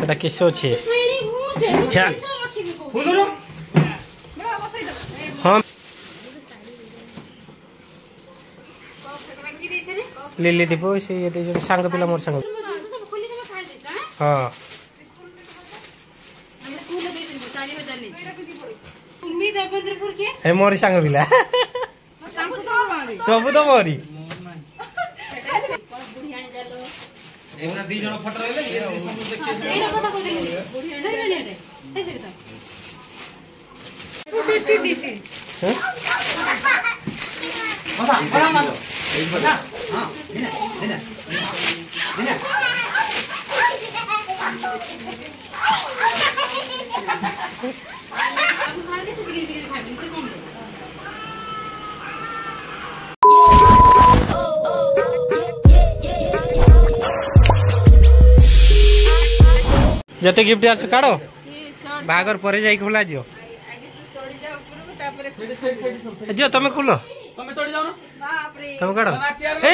এটা কিসে আছে হ্যাঁ লিলি দিব সে সাঙ্গ পিলা মোর সাঙ্গ হ্যাঁ ଏ ମୋରି ସାଙ୍ଗ ପିଲା ସବୁ ତ ମୋରି जते गिफ्ट आज काढ़ो बागर पर जाई खोला जियो जियो तमे खोलो तमे चढ़ी जाओ ना बाप रे तमे काढ़ो ए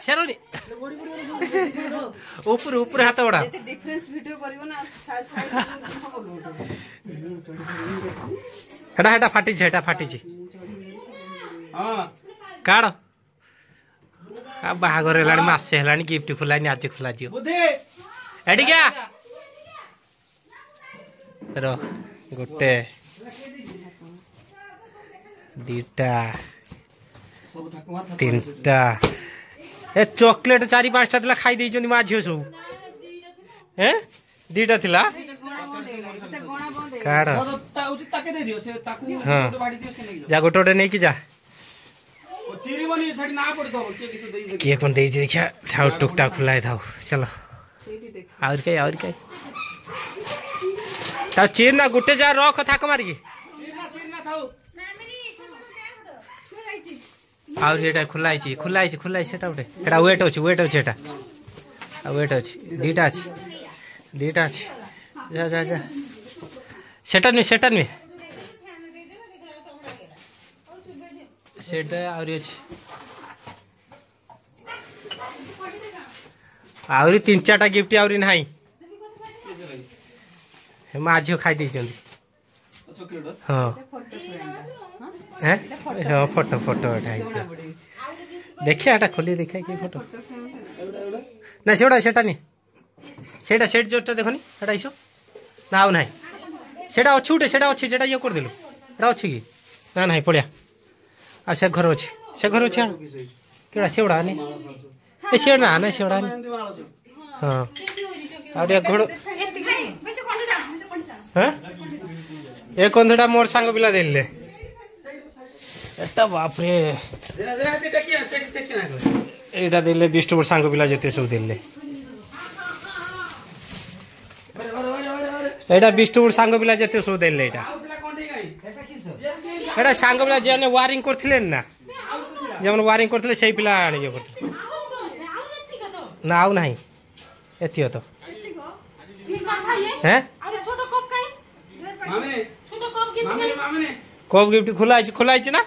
शेरोनी ऊपर ऊपर हाथ बड़ा एते डिफरेंस वीडियो करियो ना हेटा हेटा फाटी छी हां काढ़ो आ बागर हेलानी मासे हेलानी गिफ्ट खोलानी आज खोला जियो बुद्धि एडी क्या रो गोटे दीटा तीनटा ए चॉकलेट 4-5टा थिला खाई देई जंदी मा झियो सब हैं दीटा थिला काढ ताके दे दियो से ताकू बाडी दियो से नहीं जा गोटे नहीं की जा ओ चिरी बनी छडी ना पड़ दो के कोन देई देखिया छाउ टुकटा खुलाए थाओ चलो और क्या चीर ना गुटे जा रख थाक मारिकी और ये खुलाई सेटा उठे एटा वेट अछि एटा वेट अछि दीटा अछि जा जा जा सेटा नहीं सेटा और अछि आउरी 3-4टा गिफ्ट आउरी नाही माझियो खाई दी चंदी हां हैं हां फोटो उठाई छ देखिए एटा खोली देखिए की फोटो ना सेटा नहीं सेट जोटा देखनी एटा इसो ना आउ नाही सेटा अछि उठे सेटा अछि जेटा ये कर देलु एटा अछि की ना नाही पड़िया आ से घर अछि केड़ा सेवड़ा नहीं ए सेवड़ा ना सेवड़ा हां और एक घोड़ हैं एक कंधड़ा मोर सांग पिला देले एटा बाप रे एटा देले 20 टोर सांग पिला जते सब देले एटा 20 टोर सांग पिला जते सब देले एटा सांग पिला जेने वायरिंग करथिले ना जेमन वायरिंग करथिले सेही पिला आनी जे करथिले ना आउ नाही एतियो तो हैं कप गिफ्ट खुला ना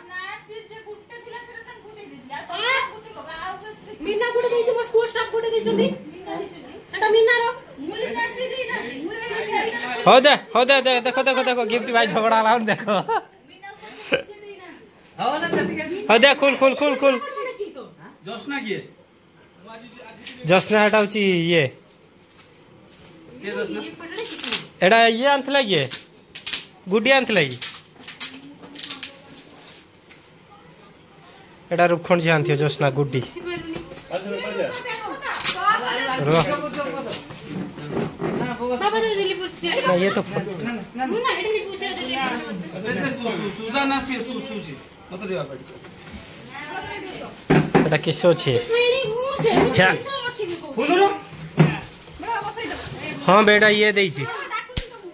मीना गुडे देछि मो स्कूल स्टाफ गुडे देछंदी सेटा मीना रो हो दे देखो गिफ्ट भाई झगड़ा लाउ देखो हो दे खुल जसना हटा होची ये एडा ये आंथला ये गुडी आंथला ये एडा रुखण जे आंथियो जसना गुडी रो बाबा दिल्ली पूछ ये तो ना एडे नहीं पूछे दिल्ली सुजा ना सी सुसी मत देवा पड़ी एडा किसो छे क्या फुलरो हाँ बेटा ये देइछि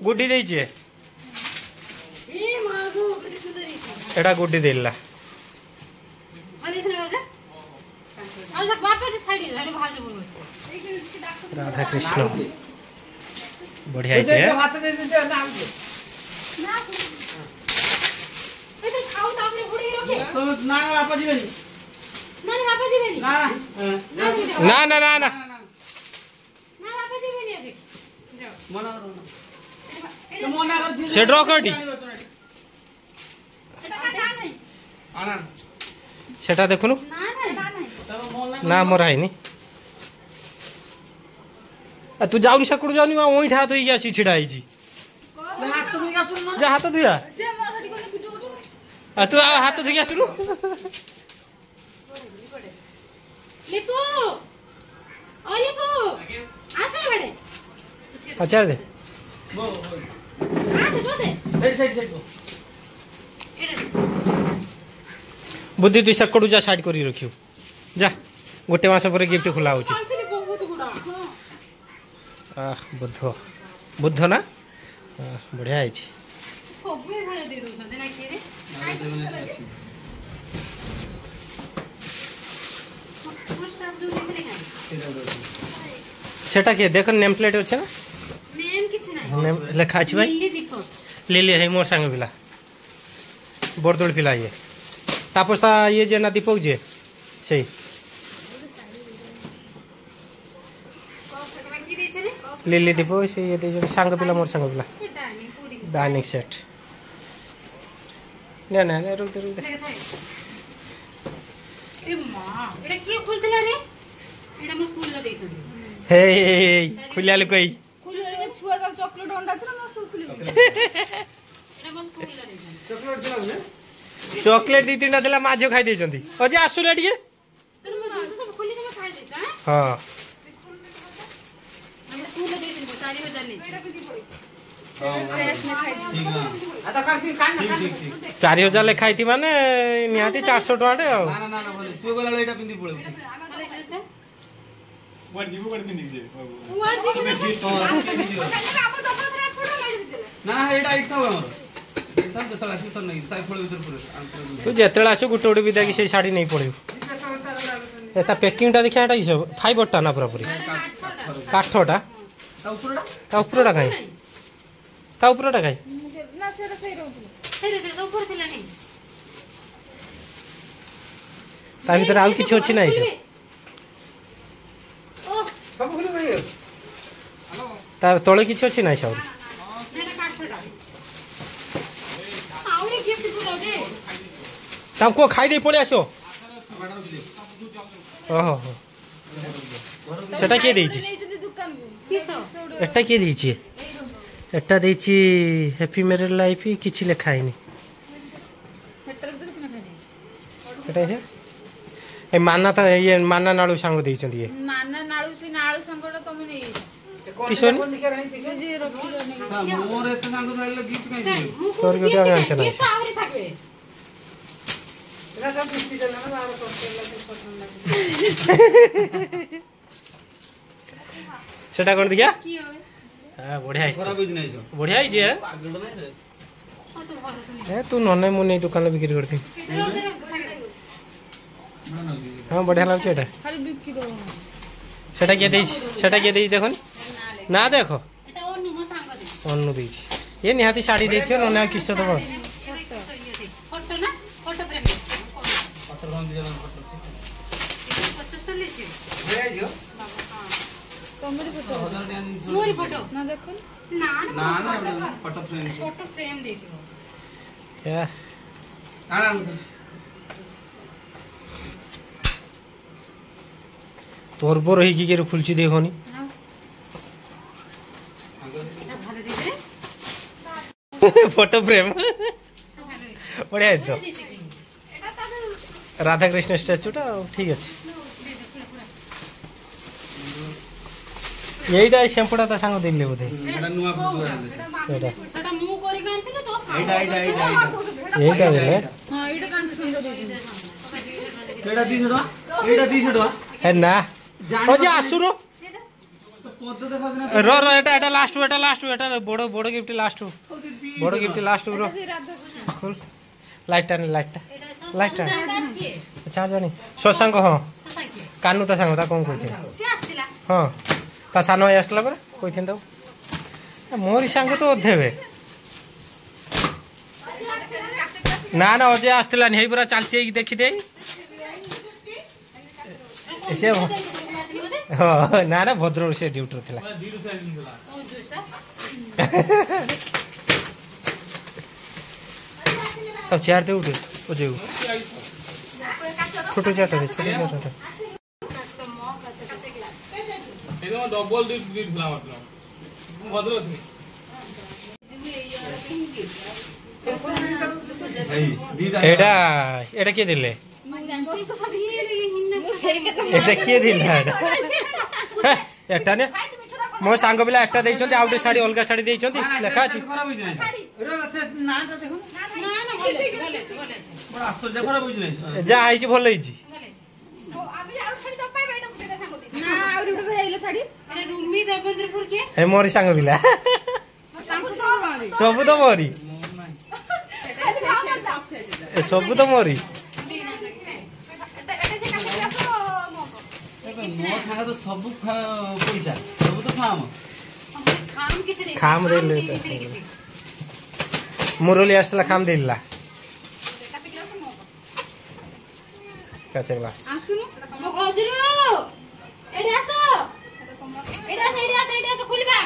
गुड्डी देइछि एटा गुड्डी देला राधा कृष्ण बढ़िया है ना से ड्र करटी सेटा देखुनु ना मोर है तू जाऊनी सकूँ जाऊनी वही हाथ हो आसी छिड़ा जा हाथ धुआ तू हाथ धुई आसलु अच्छा दे बुद्धि तु सकड़ू जा साइड कर रखियो जा गोटे मास पर गिफ्ट खुला हो बुद्ध बुद्ध ना बढ़िया है सेटा के देख नेम प्लेट अच्छे ना नेम लिखा अच्छी भाई लिली है मोर सांग पिला बरदोल पिला ये तापस्ता ये जे ना दीपक जे से लिली दीपक से ये दे सांग पिला मोर सांग पिला डाइनिंग सेट ना ना रुक दे ए मां एटा के खोलतला रे एटा म स्कूल ला देछ हे खुलिया ले कोई खुलिया ले छुआ का चॉकलेट अंडा था ना सब खुली एटा म स्कूल ला देछ चॉकलेट दिला ने चॉकलेट दी तीनटा दिला माझे खाई देछंती अजे आसुले टिके तने म दिन सब खोली तमे खाई देछ हां हम स्कूल ला देछ 4000 ले एटा पिंदी पड़ी 4000 लिखाई थी माने निहाती 400 टका ना ना ना तू गला एटा पिंदी पळे वर जीवो कर पिंदी दे वर जीवो ना एटा इतना हो हमर एकदम जतला आसी तो नहीं ताई फळ भीतर पुरे तू जतला आसी गुटे गुटे विदा की से साड़ी नहीं पड़े एता पैकिंग टा देखा एटा हिसाब फाइबर टा ना पूरा पूरी काठोटा ता ऊपरटा काई ता ऊपरटा काई ना सेरा सही रहउतले ऊपर थिला नहीं ता भीतर आउ किछ अछि नाही से सब खुली गई हेलो ता तळे किछ अछि नाही साउर एटा काठटा आउरी गिफ्ट पुरो दे ता को खाई दे पळे आसो ओहो सेटा के देछि एटा के देछि एटा देछि हैप्पी मैरिड लाइफ किछि लिखा है नहीं एटा है ए माना था ये माना नाळू सांग देइ छथि ये माना नाळू से नाळू सांगटा तुम नहीं किशोर जे रखी हां मोर एत सांग रहले गिफ्ट काई तोर के क्या आंसर है सावरी थाकबे एटा सब पिस्ती देला ना बाहर पड़ला सेटा कोन दिया की होय हां बढ़िया है खराब बिज नहीं बढ़िया है जे ए तू नने मु नहीं दुकान बिक्री करती हां बढ़िया लाग छेटा खाली बिक्री दो सेटा के देई देखो ना देखो एटा ओनु मो सांग दे ओनु देई ये निहाती साड़ी देखियो नने किछ तो फोटो ना फोटो फ्रेम फोटो रंग दिया फोटो 75 ले छे भैया जो तमरी फोटो मोरी फोटो ना देखो ना ना फोटो फ्रेम देखियो क्या आना तोर बोर ही की के खुलची देखोनी फोटो फ्रेम बढ़िया है तो राधा कृष्ण स्टैचूटा ठीक अच्छे यहीटा शैम्पूटा ता सांग दिले बोधे एटा नुवा फोटो एटा सेटा मु करी कांतिले तो सांग एटा दिले हां एटा कांति सुंदर दिले एटा 200 टका है ना ओ जे आसुरो तो पद देखा ना रो एटा लास्ट एटा बड़ गिफ्ट लास्ट ब्रो खोल लाइट अच्छा जानी शशांक हां कानू ता सांग ता कोन कहथे से आस्तिला हां ता सानो आस्तिला पर कहथिन त मोरी सांग तो देबे ना ना अजय आस्तिला नहीं पूरा चलची देखि दे ऐसे हाँ ना ना भद्र से ड्यूटी थिला अब चेयर दे उठे ओ जेउ छोटो चेयर दे छोटो चेयर एनो डबल दी थिला मतलब भद्र थी एडा एडा के दिले एटा के दिला एटा ने मो सांग बिला एकटा देइछन आउटे साड़ी अलगा साड़ी देइछन लेखा अछि खराब होई ना देखो ना भले बड़ा आश्चर्य खराब होई जा आइछि भल होइछि अभी आउ साड़ी दपाई बैठा मुटे सांग दी ना आउ रुडो भेइलो साड़ी अरे रूमी देवेंद्रपुर के हे मोर सांग बिला सब तो मोरी सब तो मोरी मोर सांग तो सब पैसा सब तो खाम खाम दे मुरली आस्तला खाम देला काचे ग्लास आसुनु मो गजरू एडी आसो एडी आसो खुलिबा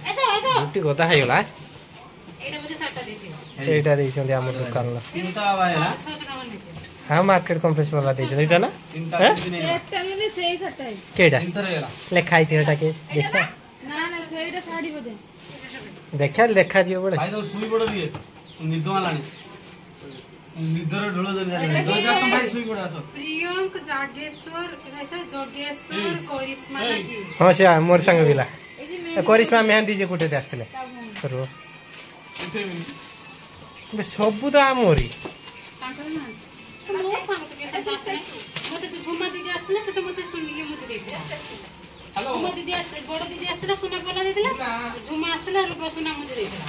एसो गुटी गोदा हाइला एटा मते साटा देसी एटा देइछन हमर दुकान ला चिंता आवायला 600 टका लेते हां मार्केट कॉम्प्लेक्स वाला देइछन एटा ना चिंता कुछ नहीं एकटा ने सेई सट्टा है केडा चिंता रहेला लेखाई थिएटा के देखा ना ना सेईटा साड़ी बोदे देखा लेखा दियो बड़े भाई तो सुई पड़ दिए निद वालानी निदर ढोल जन जा तुम भाई सुई पड़ आसो प्रियंक जागेश्वर ऐसा जोगेश्वर करिश्मा की हां से मोर संग बिला ए जी मैं करिश्मा मेहंदी जे कुटे आस्तले करो उठे भी बे सब तो आमोरी कांटर ना तो मो सांग तो कैसे पास है मते तो झुमा दीदी आस्तले से तो मते सुन के मुते देथिला हेलो झुमा दीदी आस्ते बड़ दीदी आस्तले सुना बोला देथिला झुमा आस्तले रूपा सुना मुते देथिला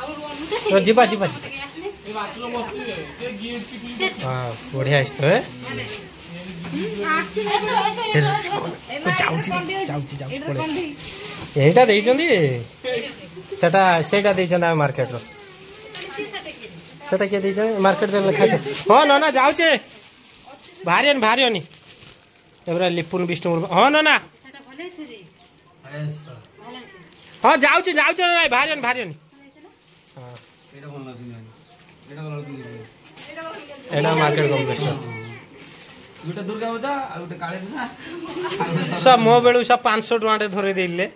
और मुते तो जीवा जीवा ए बाथरूम बसती है ये गिफ्ट की पुलिस हां बढ़िया आस्तो है जाउची पड़े एटा देइछंदी सेटा सेटा देइछन मार्केट रो सेटा के देइछन मार्केट रे लिखा छै हां ना ना जाउचे भारियन एबरा लिपुन विष्णु हां ना ना सेटा भले छै रे ऐसा भले छै हां जाउचे ना भारियन हां एटा बोलना सुन एटा बोलना एटा मार्केट कॉम्प्लेक्स गोटे दुर्गा पूजा आ गोटे काली पूजा सब मो बेलू सब 500 टका धरे देले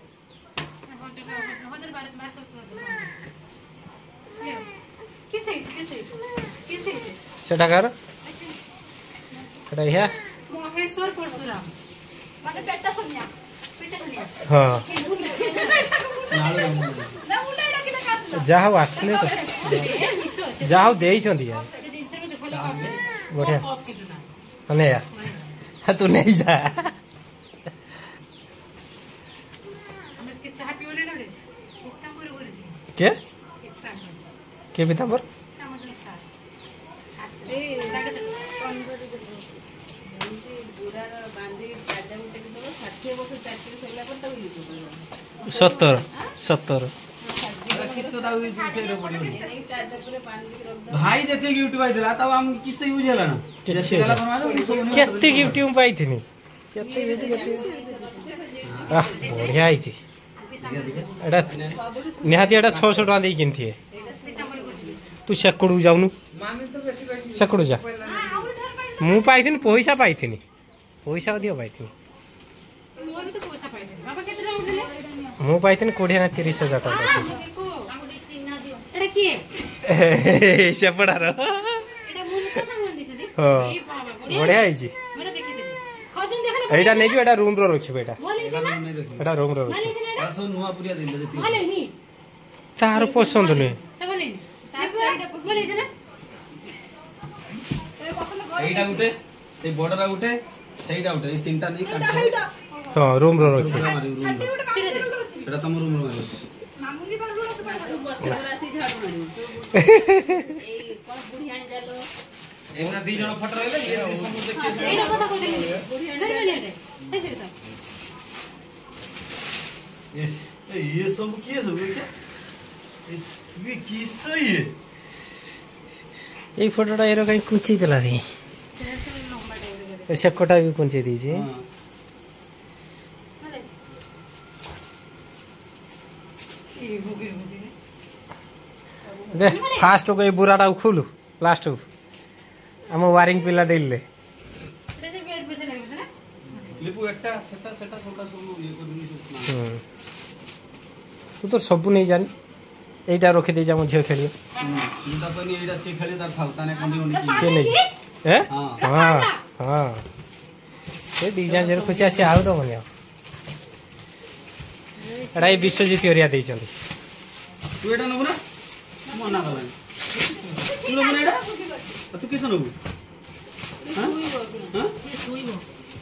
सेटा कर सेटा या महेश्वर परशुराम माने पेटा सोनिया हां नालो ना उलेडा किला काट जाहो आस्तले तो जाहो देइछंदी यार बढ़िया अने या तू नहीं जा हमर के चाह पियोले ना रे एकटा मोर गोरजी के एकटा के बिताबर सामजन सार ए लागे से 15 बुरा बांधी राजा उठे के 60 वर्ष चाकरी सैला पर तब यूट्यूब 70 किस्सा दाऊ इस से रो पड़ी नहीं राजा पूरे बांधी के रख दो भाई जते यूट्यूब आई दिला तब हम किस्सा यूज होला ना किस्से जते बनवा दो केते गिफ्ट पाई थिनी केते बढ़िया आइछि एटा निहाती एटा 600 टका दे किनथि तू सेकड़ू जाउनु सेकड़ू जा मु पाइथिन पैसा पाइथिनी पैसा दियो पाइथिनी मोर तो पैसा पाइदे बाबा केते उठले मु पाइथिन 20 ना 30,000 टका देखो आमुडी चिन्ह दियो एटा की सेपड़ार एटा मुन को संग दिसदी हां ए बाबा बढ़िया आइछि मेरा देखि दे खजन देखले एटा नै जो एटा रूम रो रखिबे एटा बोली छै ना एटा रूम रो रखिबे बोली छै ना आसो नुआ पुरिया दिन जते बोले नी तार पसंद नै बोले नी साइड बोली छै ना ए पसंद कर एटा उठे से बॉर्डर उठे सहीटा उठे ये तीनटा नहीं काट हां रूम रो रखिबे मारी रूम एटा तुम रूम रो मारी मामुनी पर रूम से पड़ा वर्ष राशि झाड़ू मारू ए कोन बुढ़ी आने जालो एना दी जण फट रहले ये समुद्र के एटा कथा को देली बुढ़ी आने नहीं नहीं नहीं है से यस ये सब की सब क्या इस भी की सही है ए फोटोटा एरो कहीं कुंची देला रे सेकोटा भी कुंची दीजिए दे फास्ट को ये बुराटा खुलु लास्ट को आम वारिंग पिला देले लिपु एटा सेटा सेटा सबटा सब ये करनी तू तो सब नहीं जानी एटा रखी दे जा मो झियो खेलियो मुंडा कोनी एटा से खेले तार थाउ ताने कोनी कोनी से नहीं हैं हां हां से डिजाइन जर खुशी आसी आउ तो बनिया एटा ये विश्वजीत एरिया दे चंदी तू एटा नबु ना मना गलानी तू नबु ना एटा तू किस नबु हां से सुइबो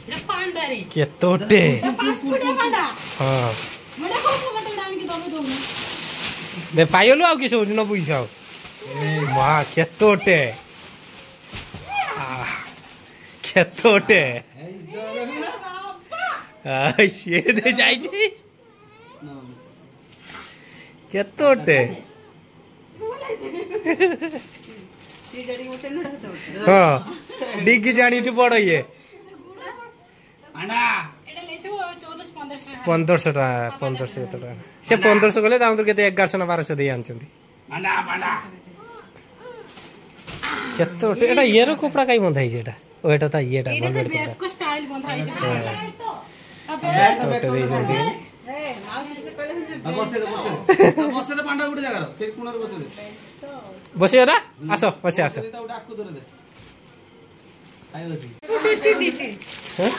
एटा पांडा रे केतोटे पांडा हां मडा को मत डान के दबे दो दे पायलो आउ किस न बुइसाओ मा केतोटे केतोटे से दे जाई छी केतोटे हाँ डिग्गी जानी टू पड़ो ये पांडा एटा लेथो 1400 1500 टाका 1500 टाका से 1500 गले दाम तो केते 1100 ना 1200 दे आनचंदी पांडा पांडा केतोटे एटा येरो कपड़ा काई बंधाई जेटा ओ एटा ता येटा एटा बंधाई बेब को स्टाइल बंधाई छै अबे तो दे जंदी ए माउ से कहले बसे दे पांडा उठे जागर से कोनर बसे दे बसियो ना आसो बसे आसो ता उठा आकु धरे दे आयो जी उठी दिछि हैं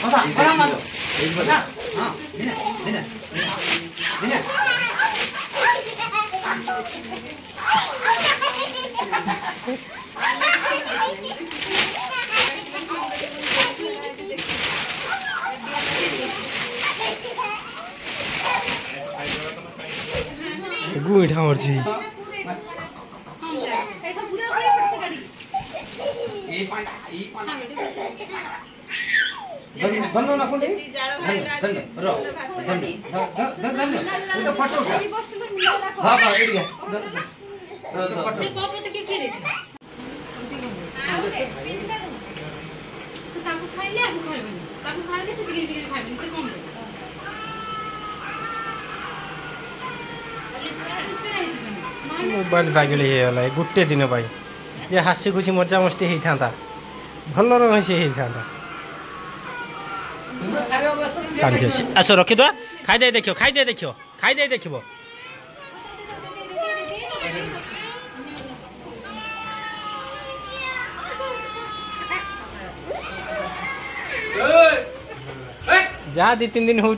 बसा बसा मारो बसा हां देना गुइठा मर्जी ए पांडा धन्नो ना कोंडी धन्नो रो धन्नो धन्नो तो फोटो उठा हां हां एडी से को पे के रे ताको खाइले आगु खाइबनी ताको खाइले से चिकन बिरियानी खाइबनी से कम मोबाइल बागिले हेला गुटे दिन भाई जे हासी खुशी मजा मस्ती हेई थांता भल रही हेई थांता आस रखी दो खाई दे देखियो खाई दे देखिबो जा 2-3 दिन हो